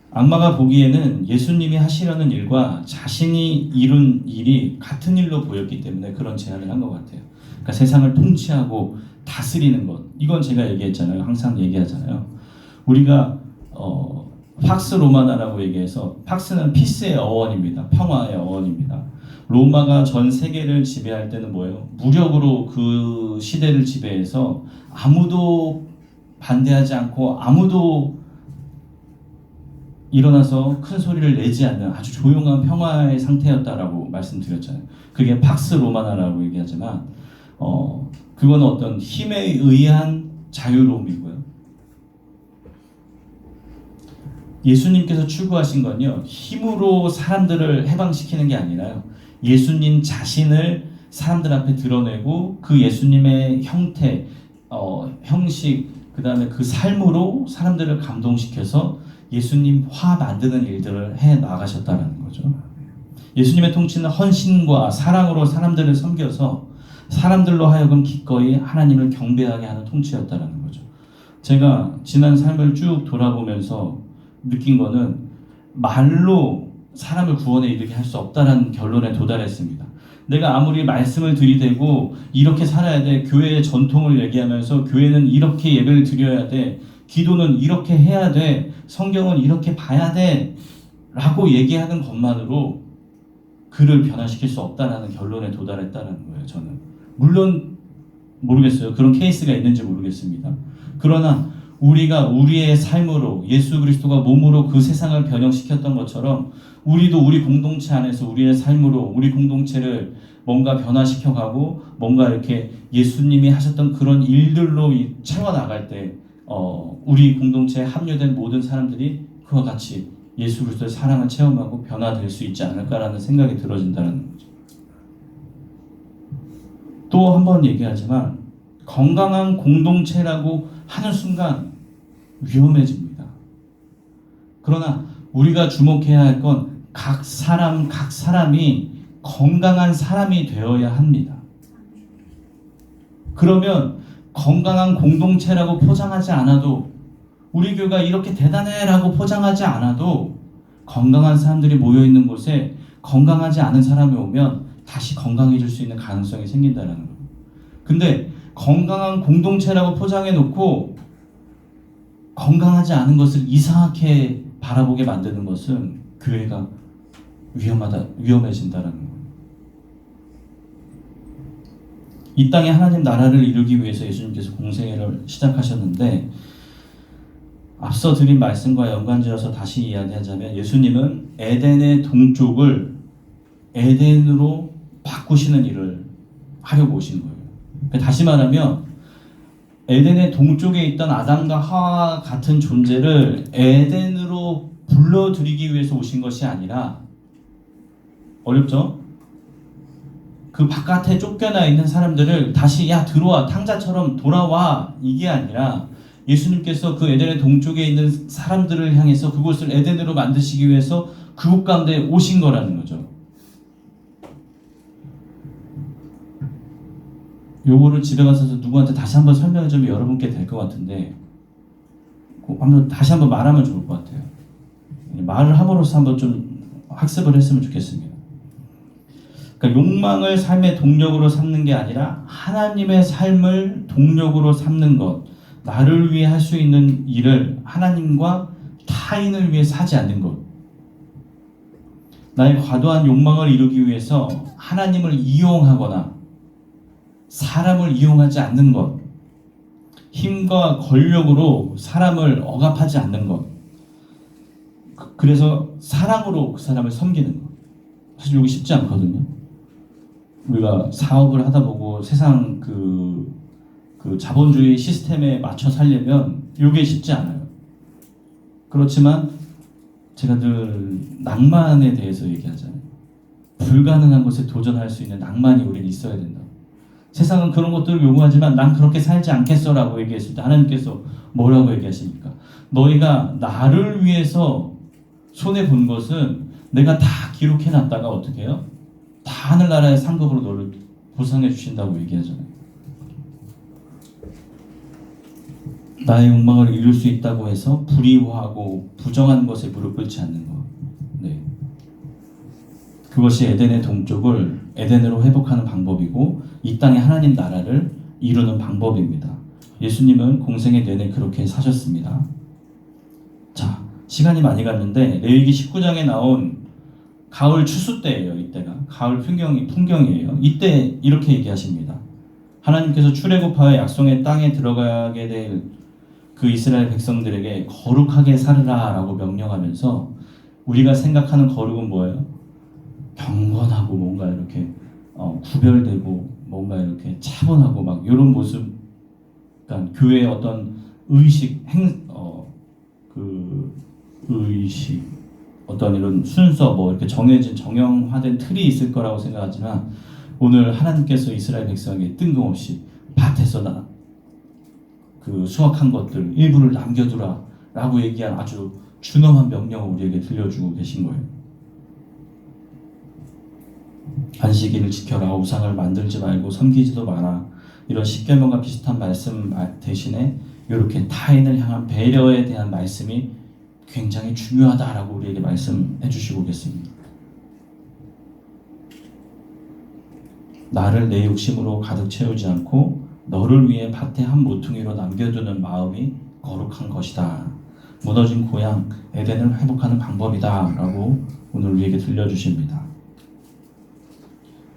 악마가 보기에는 예수님이 하시려는 일과 자신이 이룬 일이 같은 일로 보였기 때문에 그런 제안을 한 것 같아요. 그러니까 세상을 통치하고 다스리는 것, 이건 제가 얘기했잖아요. 항상 얘기하잖아요. 우리가 팍스 로마나라고 얘기해서, 팍스는 피스의 어원입니다. 평화의 어원입니다. 로마가 전 세계를 지배할 때는 뭐예요? 무력으로 그 시대를 지배해서 아무도 반대하지 않고 아무도 일어나서 큰 소리를 내지 않는 아주 조용한 평화의 상태였다라고 말씀드렸잖아요. 그게 팍스 로마나라고 얘기하지만 그거는 어떤 힘에 의한 자유로움이고요. 예수님께서 추구하신 건요, 힘으로 사람들을 해방시키는 게 아니라요, 예수님 자신을 사람들 앞에 드러내고 그 예수님의 형태, 형식, 그 다음에 그 삶으로 사람들을 감동시켜서 예수님화 만드는 일들을 해 나가셨다는 거죠. 예수님의 통치는 헌신과 사랑으로 사람들을 섬겨서 사람들로 하여금 기꺼이 하나님을 경배하게 하는 통치였다는 거죠. 제가 지난 삶을 쭉 돌아보면서 느낀 거는 말로 사람을 구원에 이르게 할 수 없다는 결론에 도달했습니다. 내가 아무리 말씀을 들이대고 이렇게 살아야 돼, 교회의 전통을 얘기하면서 교회는 이렇게 예배를 드려야 돼, 기도는 이렇게 해야 돼, 성경은 이렇게 봐야 돼 라고 얘기하는 것만으로 그를 변화시킬 수 없다는 결론에 도달했다는 거예요. 저는 물론 모르겠어요. 그런 케이스가 있는지 모르겠습니다. 그러나 우리가 우리의 삶으로 예수 그리스도가 몸으로 그 세상을 변형시켰던 것처럼 우리도 우리 공동체 안에서 우리의 삶으로 우리 공동체를 뭔가 변화시켜가고 뭔가 이렇게 예수님이 하셨던 그런 일들로 채워나갈 때 우리 공동체에 합류된 모든 사람들이 그와 같이 예수 그리스도의 사랑을 체험하고 변화될 수 있지 않을까라는 생각이 들어진다는 거죠. 또 한 번 얘기하지만 건강한 공동체라고 하는 순간 위험해집니다. 그러나 우리가 주목해야 할 건 각 사람이 건강한 사람이 되어야 합니다. 그러면 건강한 공동체라고 포장하지 않아도, 우리 교회가 이렇게 대단해라고 포장하지 않아도 건강한 사람들이 모여있는 곳에 건강하지 않은 사람이 오면 다시 건강해질 수 있는 가능성이 생긴다는 거예요. 근데 건강한 공동체라고 포장해놓고 건강하지 않은 것을 이상하게 바라보게 만드는 것은 교회가 위험해진다는 거예요. 이 땅에 하나님 나라를 이루기 위해서 예수님께서 공생애를 시작하셨는데, 앞서 드린 말씀과 연관지어서 다시 이야기하자면 예수님은 에덴의 동쪽을 에덴으로 바꾸시는 일을 하려고 오신 거예요. 다시 말하면 에덴의 동쪽에 있던 아담과 하와 같은 존재를 에덴으로 불러들이기 위해서 오신 것이 아니라, 어렵죠? 그 바깥에 쫓겨나 있는 사람들을 다시 야 들어와, 탕자처럼 돌아와, 이게 아니라 예수님께서 그 에덴의 동쪽에 있는 사람들을 향해서 그곳을 에덴으로 만드시기 위해서 그곳 가운데 오신 거라는 거죠. 요거를 집에 가서 누구한테 다시 한번 설명해 주면 여러분께 될 것 같은데 한번 다시 한번 말하면 좋을 것 같아요. 말을 함으로써 한번 좀 학습을 했으면 좋겠습니다. 그러니까 욕망을 삶의 동력으로 삼는 게 아니라 하나님의 삶을 동력으로 삼는 것, 나를 위해 할 수 있는 일을 하나님과 타인을 위해 하지 않는 것, 나의 과도한 욕망을 이루기 위해서 하나님을 이용하거나 사람을 이용하지 않는 것, 힘과 권력으로 사람을 억압하지 않는 것, 그래서 사랑으로 그 사람을 섬기는 것. 사실 이게 쉽지 않거든요. 우리가 사업을 하다 보고 세상 그 자본주의 시스템에 맞춰 살려면 이게 쉽지 않아요. 그렇지만 제가 늘 낭만에 대해서 얘기하잖아요. 불가능한 것에 도전할 수 있는 낭만이 우리는 있어야 된다. 세상은 그런 것들을 요구하지만 난 그렇게 살지 않겠어 라고 얘기했을 때 하나님께서 뭐라고 얘기하십니까? 너희가 나를 위해서 손해본 것은 내가 다 기록해놨다가 어떻게 해요? 다 하늘나라의 상급으로 너를 보상해 주신다고 얘기하잖아요. 나의 욕망을 이룰 수 있다고 해서 불의하고 부정한 것에 무릎 꿇지 않는 것. 네. 그것이 에덴의 동쪽을 에덴으로 회복하는 방법이고 이 땅의 하나님 나라를 이루는 방법입니다. 예수님은 공생의 내내 그렇게 사셨습니다. 자, 시간이 많이 갔는데 레위기 19장에 나온 가을 추수 때예요. 이때가 가을 풍경이에요. 이때 이렇게 얘기하십니다. 하나님께서 출애굽하여 약속의 땅에 들어가게 될 그 이스라엘 백성들에게 거룩하게 살으라 라고 명령하면서 우리가 생각하는 거룩은 뭐예요? 경건하고 뭔가 이렇게 구별되고 뭔가 이렇게 차분하고 막 이런 모습, 그러니까 교회의 어떤 의식, 의식, 어떤 이런 순서, 뭐 이렇게 정해진 정형화된 틀이 있을 거라고 생각하지만 오늘 하나님께서 이스라엘 백성에게 뜬금없이 밭에서 수확한 것들 일부를 남겨두라 라고 얘기한 아주 준엄한 명령을 우리에게 들려주고 계신 거예요. 안식일을 지켜라, 우상을 만들지 말고 섬기지도 마라, 이런 십계명과 비슷한 말씀 대신에 이렇게 타인을 향한 배려에 대한 말씀이 굉장히 중요하다라고 우리에게 말씀해 주시고 계십니다. 나를 내 욕심으로 가득 채우지 않고 너를 위해 밭에 한 모퉁이로 남겨두는 마음이 거룩한 것이다. 무너진 고향 에덴을 회복하는 방법이다 라고 오늘 우리에게 들려주십니다.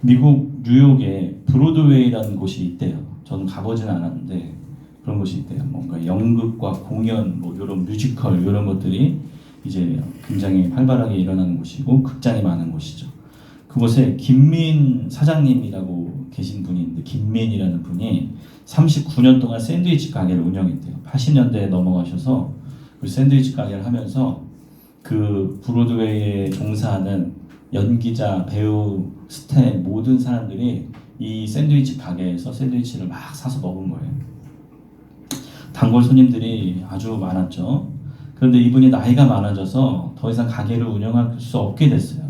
미국 뉴욕에 브로드웨이라는 곳이 있대요. 저는 가보진 않았는데 그런 곳이 있대요. 뭔가 연극과 공연, 뭐 이런 뮤지컬 이런 것들이 이제 굉장히 활발하게 일어나는 곳이고 극장이 많은 곳이죠. 그곳에 김민 사장님이라고 계신 분이 있는데 김민이라는 분이 39년 동안 샌드위치 가게를 운영했대요. 80년대에 넘어가셔서 그 샌드위치 가게를 하면서 그 브로드웨이에 종사하는 연기자, 배우, 스태 모든 사람들이 이 샌드위치 가게에서 샌드위치를 막 사서 먹은 거예요. 단골 손님들이 아주 많았죠. 그런데 이분이 나이가 많아져서 더 이상 가게를 운영할 수 없게 됐어요.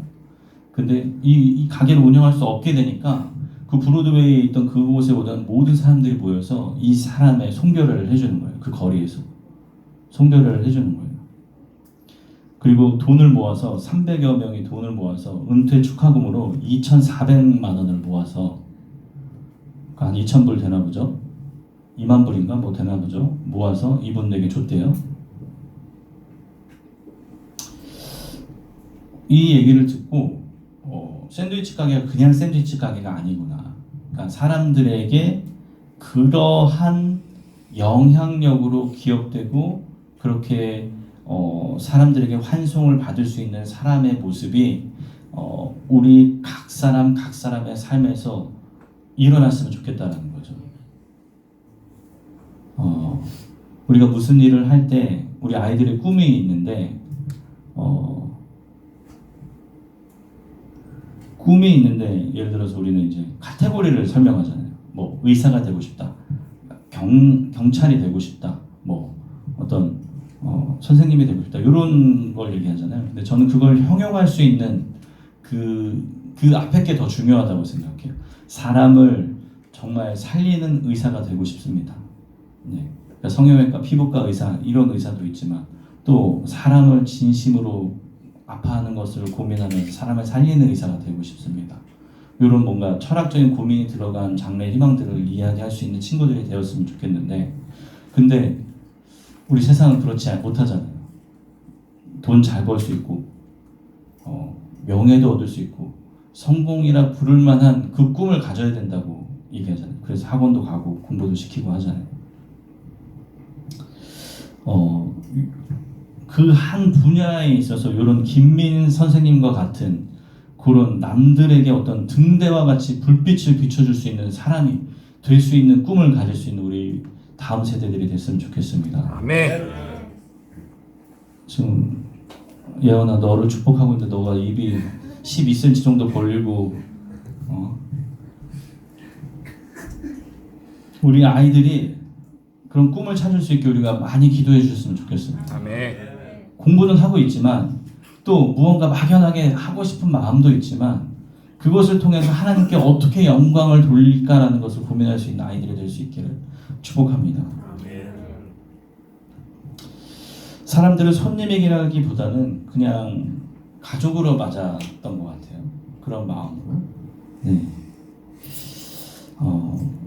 근데 이 가게를 운영할 수 없게 되니까 그 브로드웨이에 있던 그곳에 오던 모든 사람들이 모여서 이 사람의 송별회를 해주는 거예요. 그 거리에서 송별회를 해주는 거예요. 그리고 돈을 모아서 300여 명이 돈을 모아서 은퇴 축하금으로 2,400만 원을 모아서 한 2,000불 되나 보죠. 2만 불인가 뭐 되나 보죠. 모아서 이분에게 줬대요. 이 얘기를 듣고 샌드위치 가게가 그냥 샌드위치 가게가 아니구나. 그러니까 사람들에게 그러한 영향력으로 기억되고 그렇게 사람들에게 환송을 받을 수 있는 사람의 모습이 우리 각 사람의 삶에서 일어났으면 좋겠다는 거죠. 우리가 무슨 일을 할 때 우리 아이들의 꿈이 있는데 꿈이 있는데 예를 들어서 우리는 이제 카테고리를 설명하잖아요. 뭐 의사가 되고 싶다, 경찰이 되고 싶다, 뭐 어떤 선생님이 되고 싶다 이런 걸 얘기하잖아요. 근데 저는 그걸 형용할 수 있는 그 앞에 게 더 중요하다고 생각해요. 사람을 정말 살리는 의사가 되고 싶습니다. 네. 그러니까 성형외과, 피부과 의사 이런 의사도 있지만 또 사람을 진심으로 아파하는 것을 고민하면서 사람을 살리는 의사가 되고 싶습니다. 이런 뭔가 철학적인 고민이 들어간 장래의 희망들을 이야기할 수 있는 친구들이 되었으면 좋겠는데, 근데 우리 세상은 그렇지 못하잖아요. 돈 잘 벌 수 있고 명예도 얻을 수 있고 성공이라 부를 만한 그 꿈을 가져야 된다고 얘기하잖아요. 그래서 학원도 가고 공부도 시키고 하잖아요. 그 한 분야에 있어서 이런 김민 선생님과 같은 그런 남들에게 어떤 등대와 같이 불빛을 비춰줄 수 있는 사람이 될 수 있는 꿈을 가질 수 있는 우리 다음 세대들이 됐으면 좋겠습니다. 아멘. 지금 예언아, 너를 축복하고 있는데 너가 입이 12cm 정도 벌리고 우리 아이들이 그런 꿈을 찾을 수 있게 우리가 많이 기도해 주셨으면 좋겠습니다. 아멘. 공부는 하고 있지만 또 무언가 막연하게 하고 싶은 마음도 있지만 그것을 통해서 하나님께 어떻게 영광을 돌릴까라는 것을 고민할 수 있는 아이들이 될 수 있기를 축복합니다. 사람들을 손님에게라기보다는 그냥 가족으로 맞았던 것 같아요. 그런 마음으로. 네.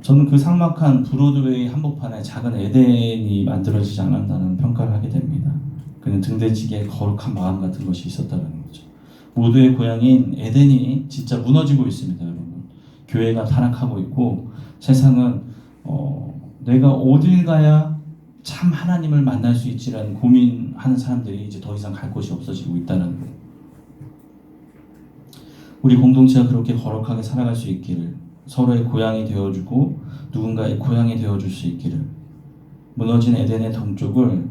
저는 그 삭막한 브로드웨이 한복판에 작은 에덴이 만들어지지 않았다는 평가를 하게 됩니다. 그는 등대지기에 거룩한 마음 같은 것이 있었다는 거죠. 모두의 고향인 에덴이 진짜 무너지고 있습니다, 여러분. 교회가 타락하고 있고 세상은 내가 어딜 가야 참 하나님을 만날 수 있지라는 고민하는 사람들이 이제 더 이상 갈 곳이 없어지고 있다는 거예요. 우리 공동체가 그렇게 거룩하게 살아갈 수 있기를, 서로의 고향이 되어주고 누군가의 고향이 되어줄 수 있기를, 무너진 에덴의 동쪽을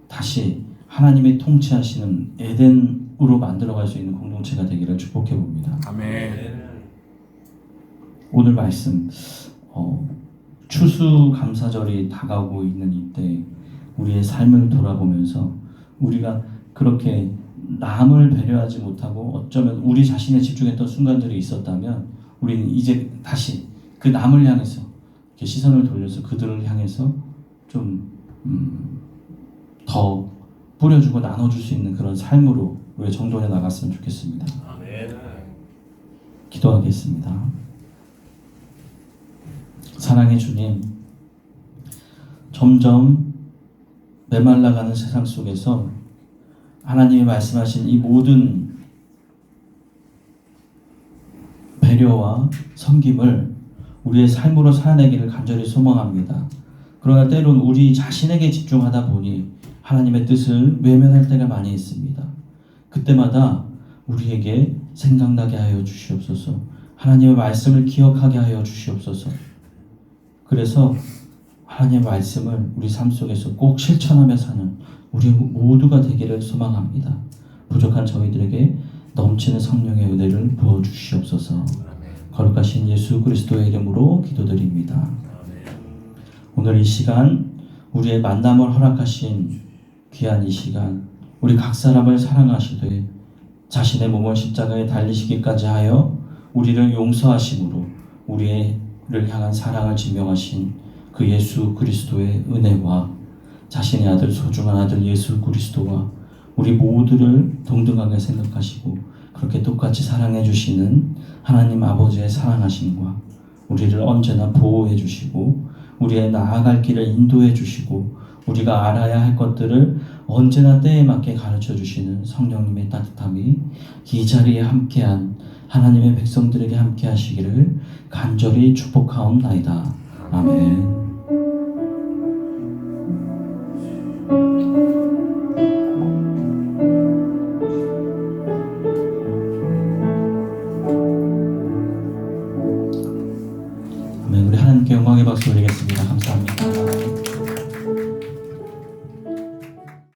다시 하나님이 통치하시는 에덴으로 만들어갈 수 있는 공동체가 되기를 축복해 봅니다. 아멘. 오늘 말씀 추수감사절이 다가오고 있는 이때 우리의 삶을 돌아보면서 우리가 그렇게 남을 배려하지 못하고 어쩌면 우리 자신에 집중했던 순간들이 있었다면 우리는 이제 다시 그 남을 향해서 이렇게 시선을 돌려서 그들을 향해서 좀 더 뿌려주고 나눠줄 수 있는 그런 삶으로 우리 정돈해 나갔으면 좋겠습니다. 아멘. 기도하겠습니다. 사랑의 주님, 점점 메말라가는 세상 속에서 하나님이 말씀하신 이 모든 배려와 섬김을 우리의 삶으로 살아내기를 간절히 소망합니다. 그러나 때론 우리 자신에게 집중하다 보니 하나님의 뜻을 외면할 때가 많이 있습니다. 그때마다 우리에게 생각나게 하여 주시옵소서. 하나님의 말씀을 기억하게 하여 주시옵소서. 그래서 하나님의 말씀을 우리 삶 속에서 꼭 실천하며 사는 우리 모두가 되기를 소망합니다. 부족한 저희들에게 넘치는 성령의 은혜를 부어주시옵소서. 거룩하신 예수 그리스도의 이름으로 기도드립니다. 오늘 이 시간 우리의 만남을 허락하신 귀한 이 시간, 우리 각 사람을 사랑하시되 자신의 몸을 십자가에 달리시기까지 하여 우리를 용서하심으로 우리를 향한 사랑을 증명하신 그 예수 그리스도의 은혜와 자신의 아들, 소중한 아들 예수 그리스도와 우리 모두를 동등하게 생각하시고 그렇게 똑같이 사랑해 주시는 하나님 아버지의 사랑하심과 우리를 언제나 보호해 주시고 우리의 나아갈 길을 인도해 주시고 우리가 알아야 할 것들을 언제나 때에 맞게 가르쳐 주시는 성령님의 따뜻함이 이 자리에 함께한 하나님의 백성들에게 함께 하시기를 간절히 축복하옵나이다. 아멘. 아멘. 우리 하나님께 영광의 박수 올리겠습니다.